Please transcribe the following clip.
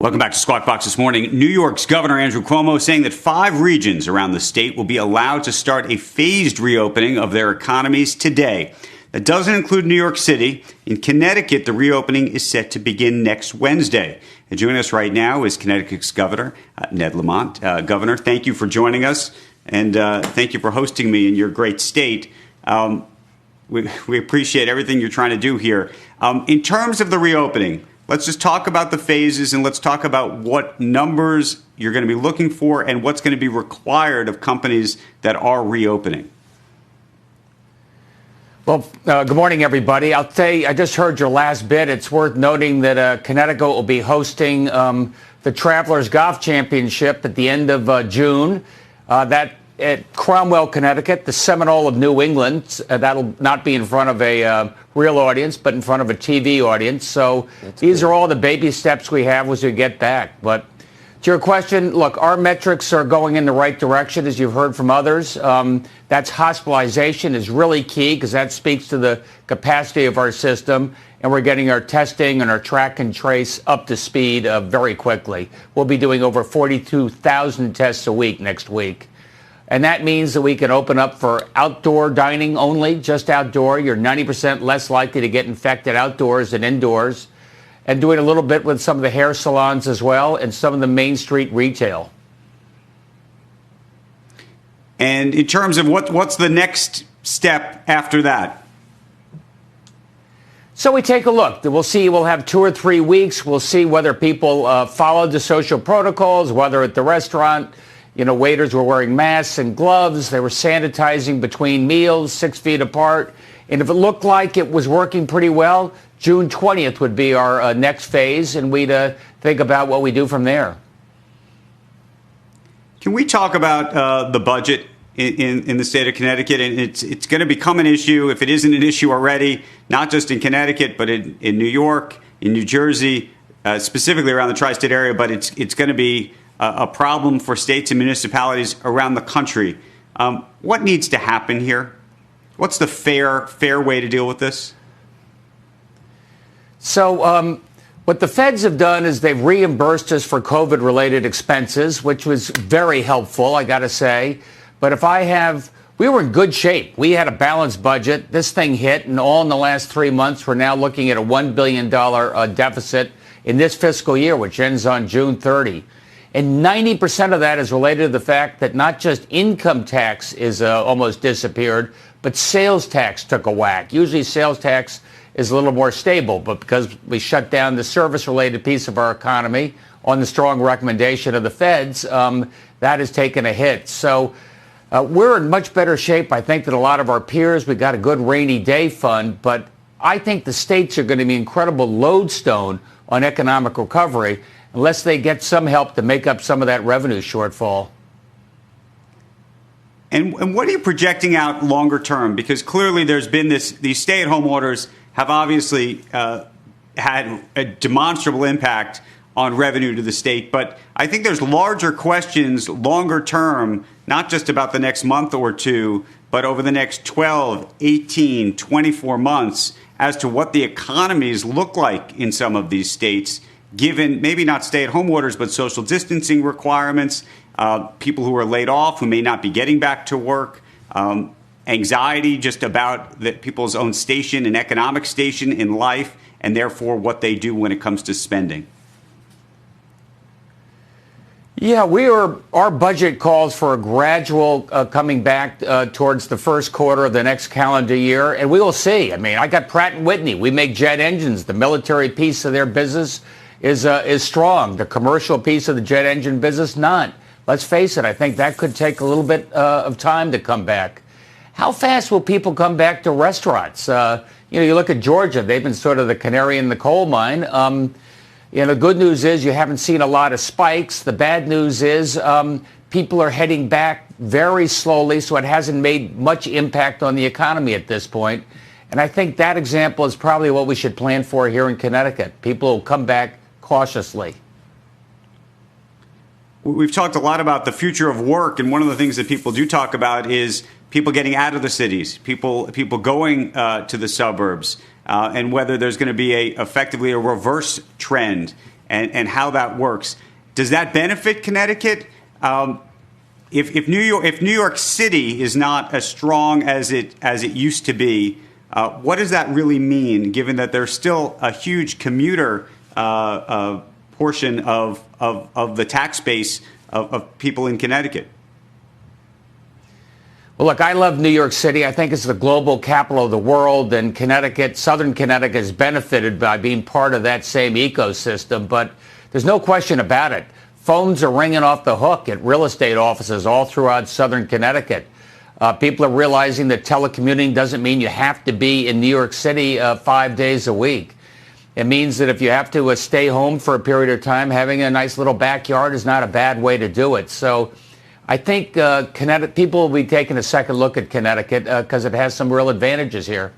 Welcome back to Squawk Box this morning. New York's Governor Andrew Cuomo saying that 5 regions around the state will be allowed to start a phased reopening of their economies today. That doesn't include New York City. In Connecticut, the reopening is set to begin next Wednesday. And joining us right now is Connecticut's Governor, Ned Lamont. Governor, thank you for joining us, and thank you for hosting me in your great state. We appreciate everything you're trying to do here. In terms of the reopening, let's just talk about the phases, and let's talk about what numbers you're going to be looking for and what's going to be required of companies that are reopening. Well, good morning, everybody. I'll say I just heard your last bit. It's worth noting that Connecticut will be hosting the Travelers Golf Championship at the end of June. That at Cromwell, Connecticut, the Seminole of New England. That'll not be in front of a real audience, but in front of a TV audience. So these are all the baby steps we have as we get back. But to your question, look, our metrics are going in the right direction, as you've heard from others. That's hospitalization is really key because that speaks to the capacity of our system. And we're getting our testing and our track and trace up to speed very quickly. We'll be doing over 42,000 tests a week next week. And that means that we can open up for outdoor dining only, just outdoor. You're 90% less likely to get infected outdoors than indoors. And doing a little bit with some of the hair salons as well and some of the Main Street retail. And in terms of what's the next step after that? So we take a look. We'll see. We'll have 2 or 3 weeks. We'll see whether people followed the social protocols, whether at the restaurant, waiters were wearing masks and gloves. They were sanitizing between meals, 6 feet apart. And if it looked like it was working pretty well, June 20th would be our next phase, and we'd think about what we do from there. Can we talk about the budget in the state of Connecticut? And it's going to become an issue, if it isn't an issue already, not just in Connecticut, but in New York, in New Jersey, specifically around the tri-state area. But it's going to be a problem for states and municipalities around the country. What needs to happen here? What's the fair way to deal with this? So what the feds have done is they've reimbursed us for COVID-related expenses, which was very helpful, I got to say. But we were in good shape. We had a balanced budget. This thing hit, and all in the last 3 months, we're now looking at a $1 billion deficit in this fiscal year, which ends on June 30. And 90% of that is related to the fact that not just income tax is almost disappeared, but sales tax took a whack. Usually sales tax is a little more stable, but because we shut down the service-related piece of our economy on the strong recommendation of the feds, that has taken a hit. So we're in much better shape, I think, than a lot of our peers. We've got a good rainy day fund, but I think the states are going to be an incredible lodestone on economic recovery unless they get some help to make up some of that revenue shortfall. And what are you projecting out longer term? Because clearly there's been these stay-at-home orders have obviously had a demonstrable impact on revenue to the state. But I think there's larger questions longer term, not just about the next month or two, but over the next 12, 18, 24 months as to what the economies look like in some of these states, given maybe not stay-at-home orders, but social distancing requirements, people who are laid off, who may not be getting back to work, anxiety just about people's own station and economic station in life, and therefore what they do when it comes to spending. Yeah, our budget calls for a gradual coming back towards the first quarter of the next calendar year, and we will see. I mean, I got Pratt & Whitney. We make jet engines. The military piece of their business is strong. The commercial piece of the jet engine business, not. Let's face it, I think that could take a little bit of time to come back. How fast will people come back to restaurants? You look at Georgia, they've been sort of the canary in the coal mine. The good news is you haven't seen a lot of spikes. The bad news is people are heading back very slowly, so it hasn't made much impact on the economy at this point. And I think that example is probably what we should plan for here in Connecticut. People will come back cautiously. We've talked a lot about the future of work, and one of the things that people do talk about is people getting out of the cities, people going to the suburbs, and whether there's going to be effectively a reverse trend. and how that works. Does that benefit Connecticut? If New York City is not as strong as it used to be, what does that really mean, given that there's still a huge commuter portion of the tax base of people in Connecticut? Well, look, I love New York City. I think it's the global capital of the world, and Connecticut, Southern Connecticut, has benefited by being part of that same ecosystem. But there's no question about it. Phones are ringing off the hook at real estate offices all throughout Southern Connecticut. People are realizing that telecommuting doesn't mean you have to be in New York City 5 days a week. It means that if you have to stay home for a period of time, having a nice little backyard is not a bad way to do it. So I think people will be taking a second look at Connecticut because it has some real advantages here.